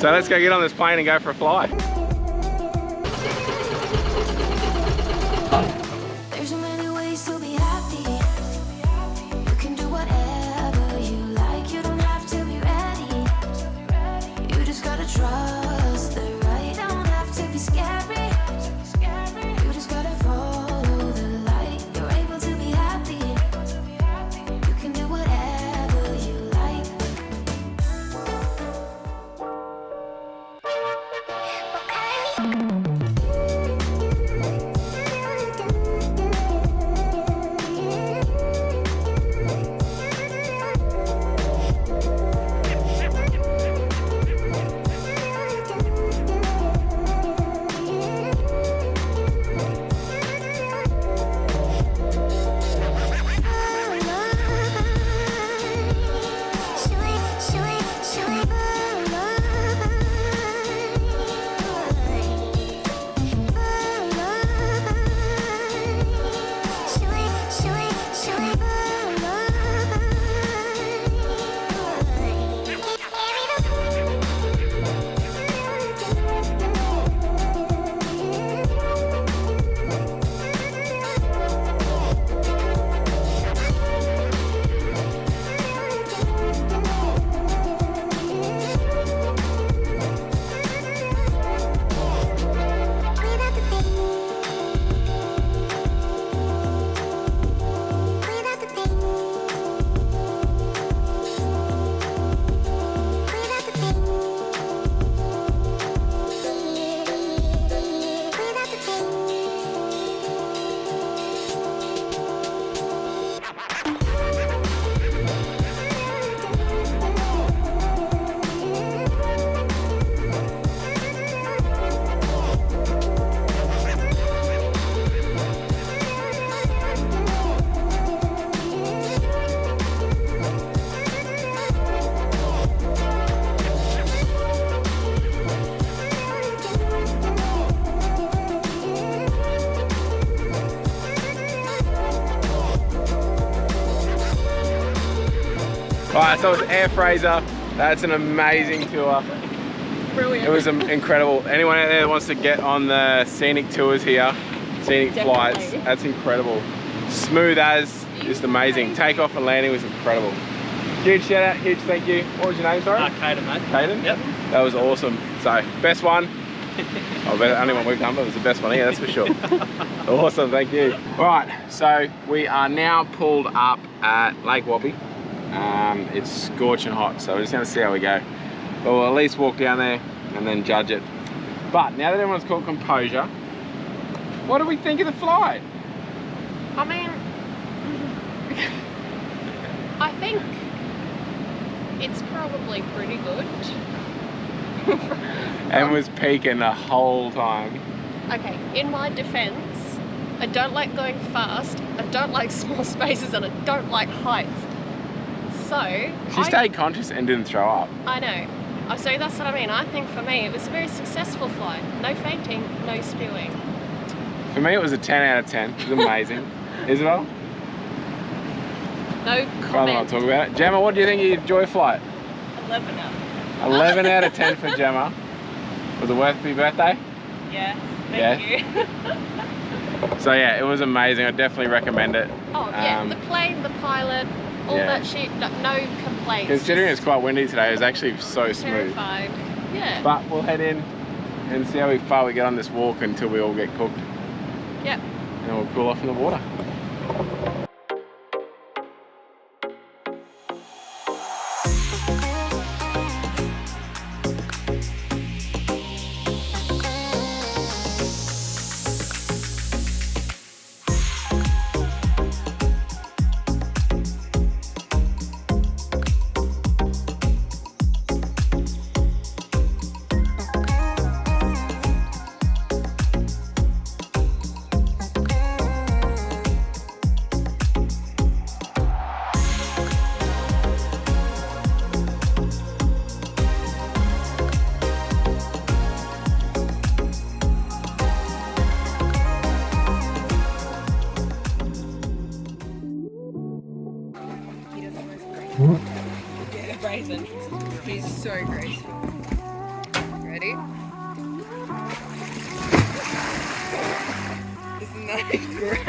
So let's go get on this plane and go for a fly. There's so many ways to be happy. You can do whatever you like. You don't have to be ready. You just gotta trust the right. Don't have to be scary. You just gotta follow the light. You're able to be happy. You can do whatever you like. Alright, so it's Air Fraser. That's an amazing tour. Brilliant. It was incredible. Anyone out there that wants to get on the scenic tours here, scenic flights, that's incredible. Smooth as, just amazing. Takeoff and landing was incredible. Huge shout out, huge thank you. What was your name, sorry? Caden, mate. Caden? Yep. That was awesome. So, best one. Oh, the only one we've done, but it was the best one here, that's for sure. Awesome, thank you. Right, so we are now pulled up at Lake Wappy. It's scorching hot, so we're just gonna see how we go. But we'll at least walk down there and then judge it. But now that everyone's caught composure, what do we think of the flight? I mean, I think it's probably pretty good. And was peaking the whole time. Okay, in my defense, I don't like going fast, I don't like small spaces, and I don't like heights. So, She stayed conscious and didn't throw up. I know. So that's what I mean. I think for me, it was a very successful flight. No fainting, no spewing. For me, it was a 10 out of 10. It was amazing. Isabel? No Rather comment. not talk about it. Gemma, what do you think of your Joy flight? 11 out. 11 out of 10 for Gemma. Was it worth your birthday? Yeah. Thank you. So yeah, it was amazing. I definitely recommend it. Oh yeah, the plane, the pilot, all Yeah. that shit, no complaints. Considering it's quite windy today, it was actually so smooth. Terrified. Yeah. But we'll head in and see how far we get on this walk until we all get cooked. Yep. And we'll cool off in the water. Fraser. He's so graceful. Ready? Isn't that great?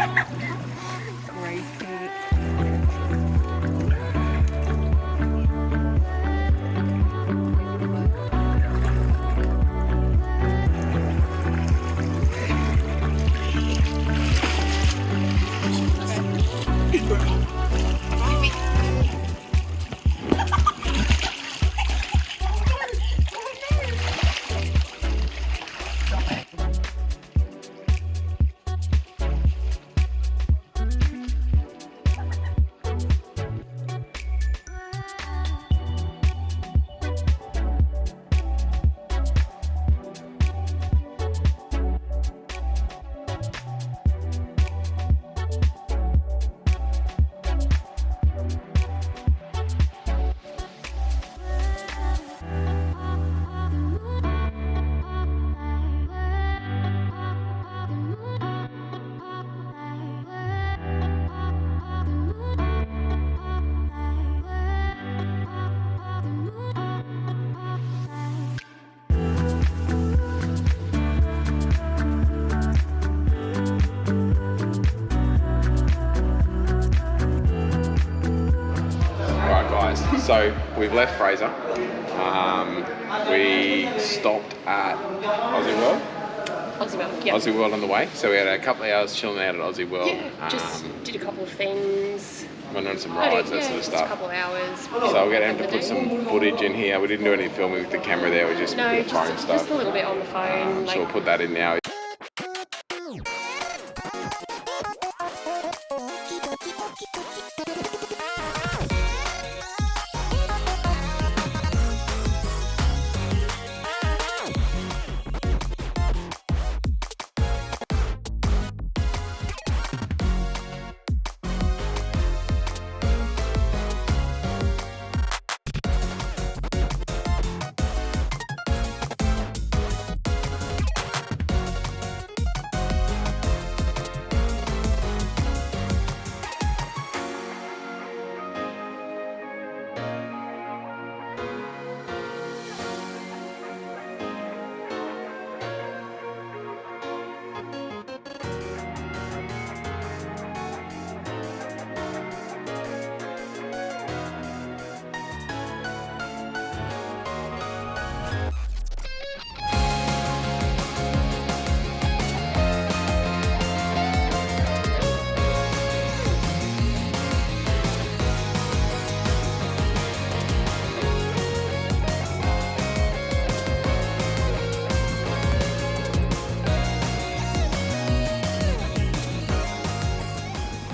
So we've left Fraser. We stopped at Aussie World. Aussie World, yeah. Aussie World on the way. So we had a couple of hours chilling out at Aussie World. Yeah, just did a couple of things. Went on some rides, that sort of stuff. Just a couple of hours. So we're going to have to put some footage in here. We didn't do any filming with the camera there. We just did phone stuff. Just a little bit on the phone. So we'll put that in now.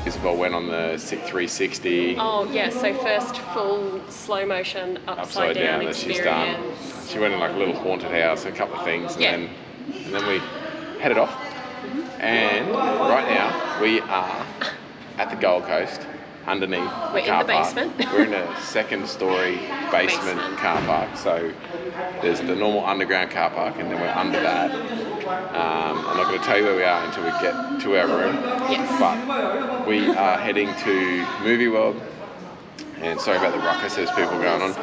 Isabel went on the 360. Oh yeah, so first full slow motion upside down that she's experience. done. She went in like a little haunted house, a couple of things, and then we headed off. And right now we are at the Gold Coast underneath We're the car in the park. basement. We're in a second story basement car park. So there's the normal underground car park, and then we're under that. I'm not going to tell you where we are until we get to our room. Yes. But we are heading to Movie World. And sorry about the ruckus, there's people going on.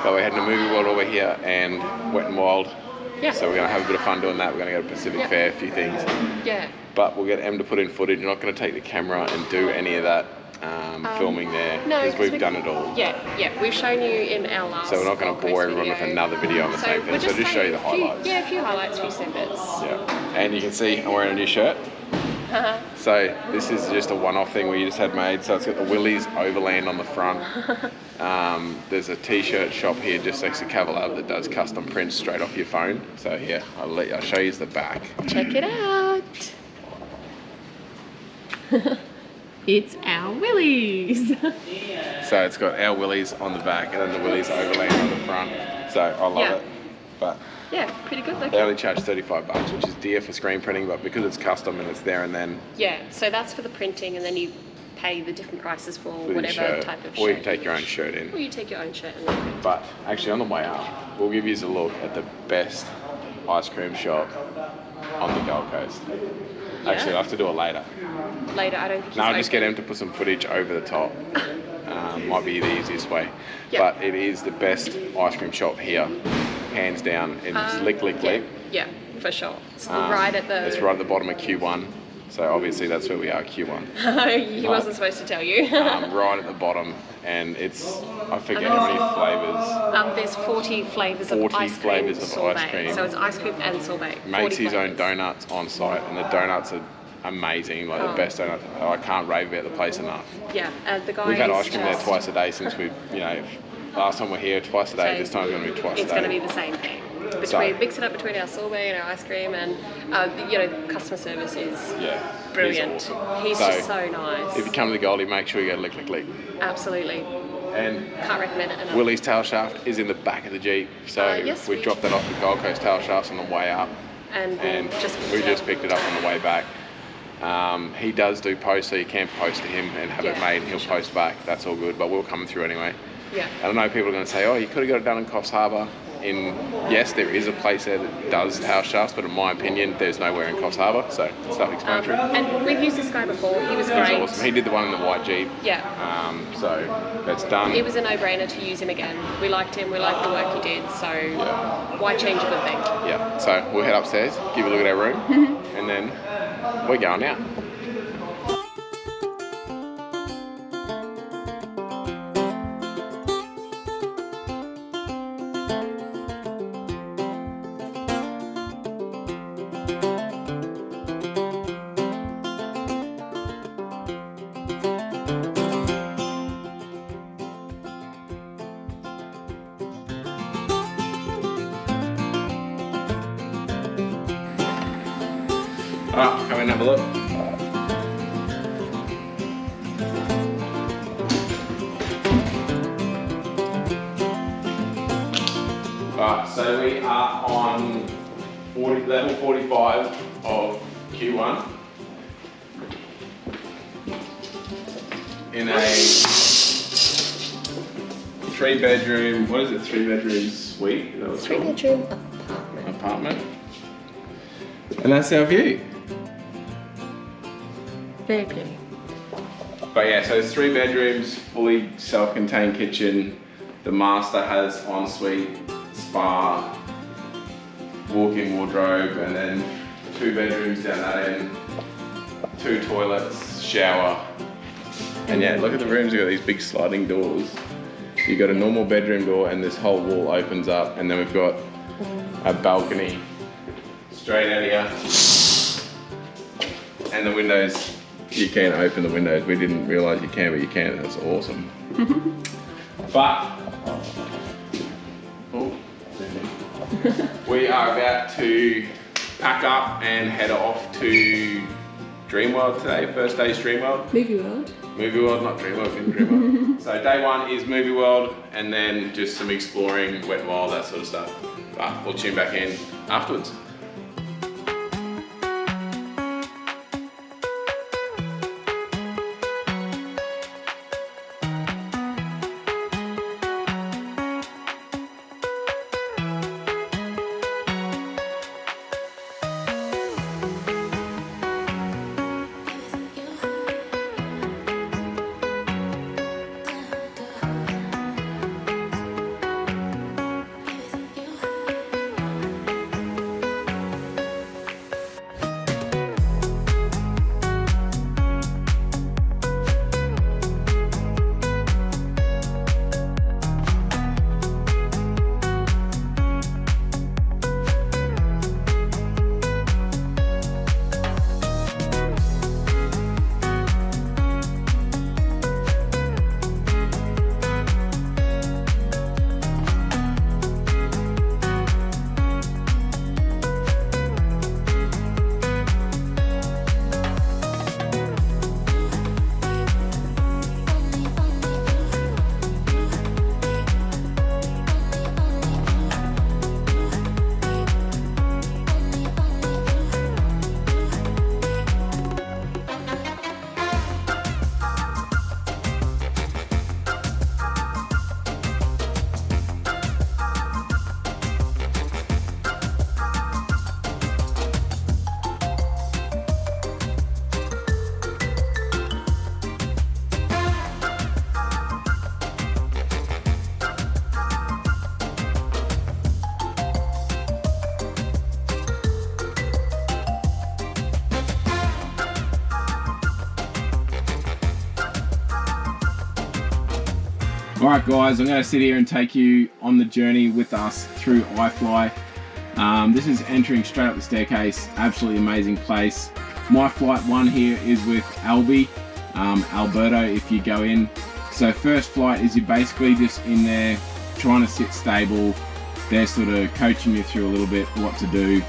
But we're heading to Movie World over here and Wet n Wild. Yeah. So we're going to have a bit of fun doing that. We're going to go to Pacific Fair, a few things. Yeah. But we'll get Em to put in footage. We're not going to take the camera and do any of that filming there. No, because we've done it all. Yeah, we've shown you in our last. So we're not going to bore everyone with another video on the same thing. So just show you the highlights. A few highlights, a few snippets. Yeah. And you can see I'm wearing a new shirt. So this is just a one-off thing we just had made. So it's got the Willys Overland on the front. There's a t-shirt shop here just next to Cavalab that does custom prints straight off your phone. So here, I'll show you the back. Check it out. It's our Willys. So it's got our Willys on the back and then the Willys Overland on the front. So I love it. But yeah, pretty good looking. they only charge $35, which is dear for screen printing, but because it's custom and it's there and then. Yeah, so that's for the printing, and then you pay the different prices for whatever type of shirt. Or you can take your own shirt in. Or you take your own shirt and then print. But actually on the way up, we'll give you a look at the best ice cream shop on the Gold Coast. Actually, I'll have to do it later. Later, I don't think. No, I'll just get him to put some footage over the top. Might be the easiest way. Yep. But it is the best ice cream shop here hands down. It's lick, lick, lick. Yeah, for sure. It's right at the... It's right at the bottom of Q1. So obviously that's where we are, Q1. He wasn't supposed to tell you. Right at the bottom, and it's, I forget how many flavours. There's 40 flavours of 40 ice cream. flavours of sorbet. ice cream. So it's ice cream and sorbet. Makes 40 his own flavours. donuts on site, and the donuts are amazing, like the best donuts. I can't rave about the place enough. Yeah, the guy We've had is ice cream there just- twice a day since we've, last time we're here twice a day, So this time's going to be twice a It's day. going to be the same thing. So- Mix it up between our sorbet and our ice cream, and the customer service is brilliant. He's awesome. He's just so nice. If you come to the Goldie, make sure you go lick, lick, lick. Absolutely. And Can't recommend it enough. Willie's tail shaft is in the back of the Jeep, so Yes, we dropped that off the Gold Coast tail shafts on the way up, and we just picked it up on the way back. He does do posts, so you can post to him and have it made, and he'll post back. That's all good, but we'll come through anyway. Yeah. And I know people are going to say, oh, you could have got it done in Coffs Harbour. Yes, there is a place there that does tail shafts, but in my opinion, there's nowhere in Coffs Harbour, so it's self-explanatory. And we've used this guy before. He was He's great. awesome. He did the one in the white Jeep. Yeah. So that's done. It was a no-brainer to use him again. We liked him. We liked the work he did. So why change a good thing? Yeah. So we'll head upstairs, give a look at our room, and then we're going out. Alright, come in and have a look. Alright, so we are on level 45 of Q1 in a 3-bedroom, what is it, 3-bedroom suite? Is that what it's called? 3-bedroom Apartment. And that's our view. Very pretty. But yeah, so it's 3 bedrooms, fully self-contained kitchen. The master has ensuite, spa, walk-in wardrobe, and then 2 bedrooms down that end, 2 toilets, shower. And yeah, look at the rooms, you've got these big sliding doors. You've got a normal bedroom door and this whole wall opens up, and then we've got a balcony straight out here. And the windows, you can open the windows. We didn't realise you can, but you can. That's awesome. But we are about to pack up and head off to Dreamworld today. First day's Dreamworld. Movie World. Movie World, not Dreamworld, in Dreamworld. So day 1 is Movie World, and then just some exploring, Wet n Wild, that sort of stuff. But we'll tune back in afterwards. Alright guys, I'm going to sit here and take you on the journey with us through iFly. This is entering straight up the staircase, absolutely amazing place. My flight 1 here is with Albi, Alberto if you go in. So first flight is you're basically just in there trying to sit stable. They're sort of coaching you through a little bit what to do.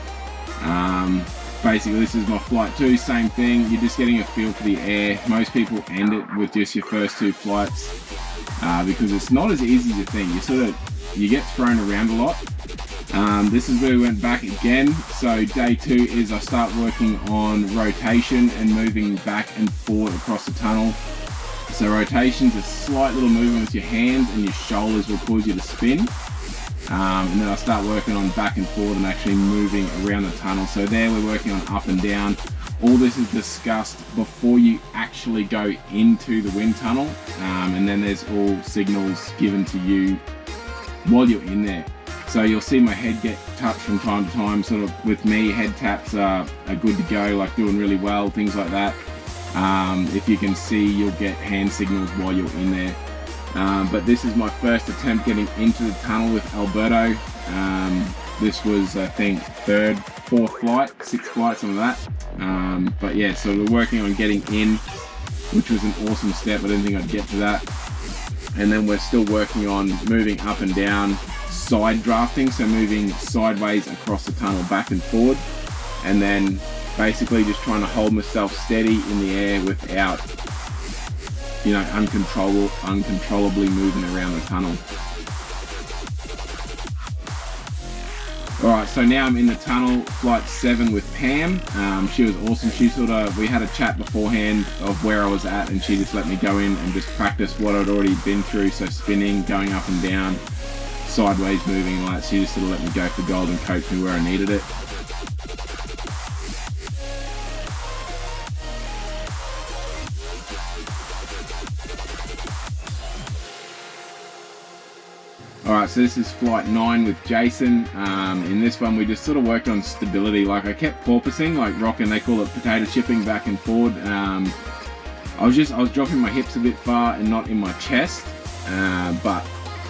Basically this is my flight 2, same thing, you're just getting a feel for the air. Most people end it with just your first 2 flights because it's not as easy as you think. You get thrown around a lot. This is where we went back again. So day 2 is I start working on rotation and moving back and forward across the tunnel. So rotation's a slight little movement with your hands and your shoulders will cause you to spin. And then I start working on back and forward and actually moving around the tunnel. So there we're working on up and down. All this is discussed before you actually go into the wind tunnel. And then there's all signals given to you while you're in there. So you'll see my head get touched from time to time. Sort of with me, head taps are good to go, like doing really well, things like that. If you can see, you'll get hand signals while you're in there. But this is my first attempt getting into the tunnel with Alberto. This was, I think, 3rd, 4th flight, 6th flight, something like that. But yeah, so we're working on getting in, which was an awesome step. I didn't think I'd get to that. And then we're still working on moving up and down, side drafting, so moving sideways across the tunnel back and forward. And then basically just trying to hold myself steady in the air without, you know, uncontrollably moving around the tunnel. Alright, so now I'm in the tunnel, flight 7 with Pam. She was awesome. We had a chat beforehand of where I was at and she just let me go in and just practice what I'd already been through. So spinning, going up and down, sideways moving, like she just sort of let me go for gold and coach me where I needed it. Alright, so this is flight 9 with Jason. In this one we just sort of worked on stability. Like I kept porpoising, like rocking, they call it potato chipping back and forward. I was dropping my hips a bit far and not in my chest, but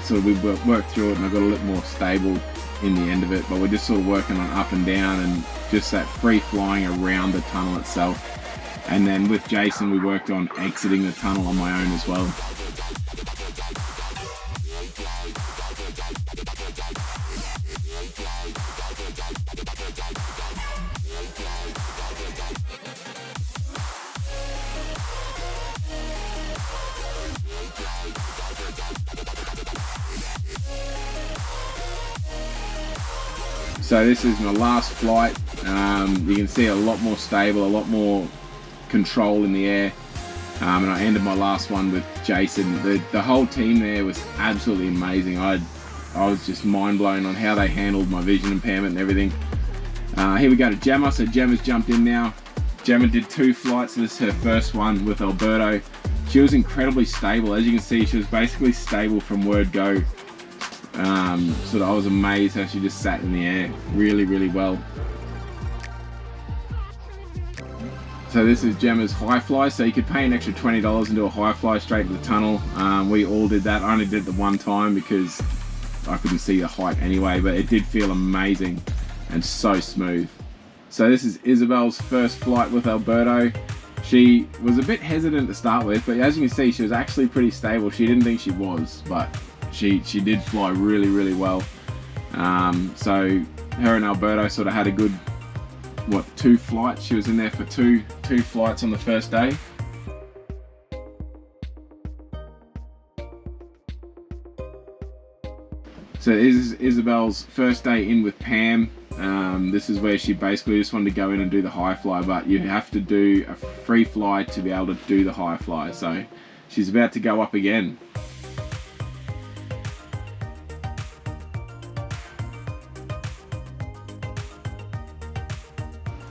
sort of we worked through it and I got a little more stable in the end of it. But we're just sort of working on up and down and just that free flying around the tunnel itself. And then with Jason we worked on exiting the tunnel on my own as well. So this is my last flight. You can see a lot more stable, a lot more control in the air. And I ended my last one with Jason. The whole team there was absolutely amazing. I was just mind blown on how they handled my vision impairment and everything. Here we go to Gemma. So Gemma's jumped in now. Gemma did 2 flights. This is her first one with Alberto. She was incredibly stable. As you can see, she was basically stable from word go. So I was amazed how she just sat in the air really, really well. So this is Gemma's high fly. So you could pay an extra $20 and do a high fly straight to the tunnel. We all did that. I only did it the one time because I couldn't see the height anyway, but it did feel amazing and so smooth. So this is Isabel's first flight with Alberto. She was a bit hesitant to start with, but as you can see, she was actually pretty stable. She didn't think she was, but she did fly really, really well. So her and Alberto sort of had a good, 2 flights. She was in there for two flights on the first day. So this is Isabel's first day in with Pam. This is where she basically just wanted to go in and do the high fly, but you have to do a free fly to be able to do the high fly. So she's about to go up again.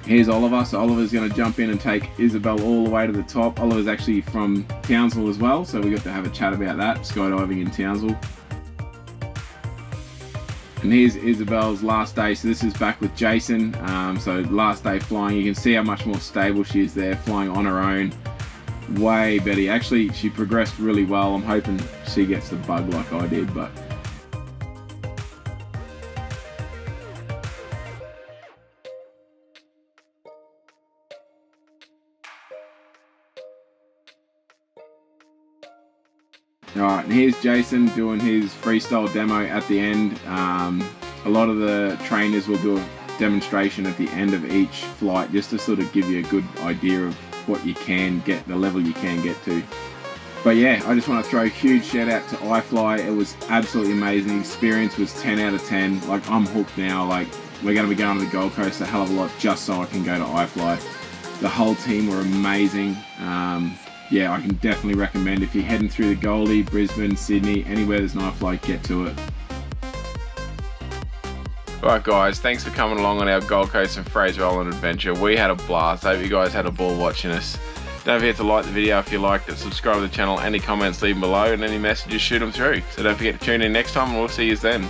Here's Oliver. So Oliver's going to jump in and take Isabel all the way to the top. Oliver's actually from Townsville as well, so we got to have a chat about that, skydiving in Townsville. And here's Isabel's last day. So this is back with Jason. So last day flying, you can see how much more stable she is there, flying on her own. way better. Actually, she progressed really well. I'm hoping she gets the bug like I did, but alright, and here's Jason doing his freestyle demo at the end. A lot of the trainers will do a demonstration at the end of each flight just to sort of give you a good idea of what you can get, the level you can get to. But yeah, I just want to throw a huge shout out to iFly. It was absolutely amazing. The experience was 10 out of 10. Like, I'm hooked now. Like, we're going to be going to the Gold Coast a hell of a lot just so I can go to iFly. The whole team were amazing. Yeah, I can definitely recommend if you're heading through the Goldie, Brisbane, Sydney, anywhere there's an iFly, get to it. Alright guys, thanks for coming along on our Gold Coast and Fraser Island adventure. We had a blast. I hope you guys had a ball watching us. Don't forget to like the video if you liked it, subscribe to the channel, any comments leave them below, and any messages shoot them through. So don't forget to tune in next time and we'll see you then.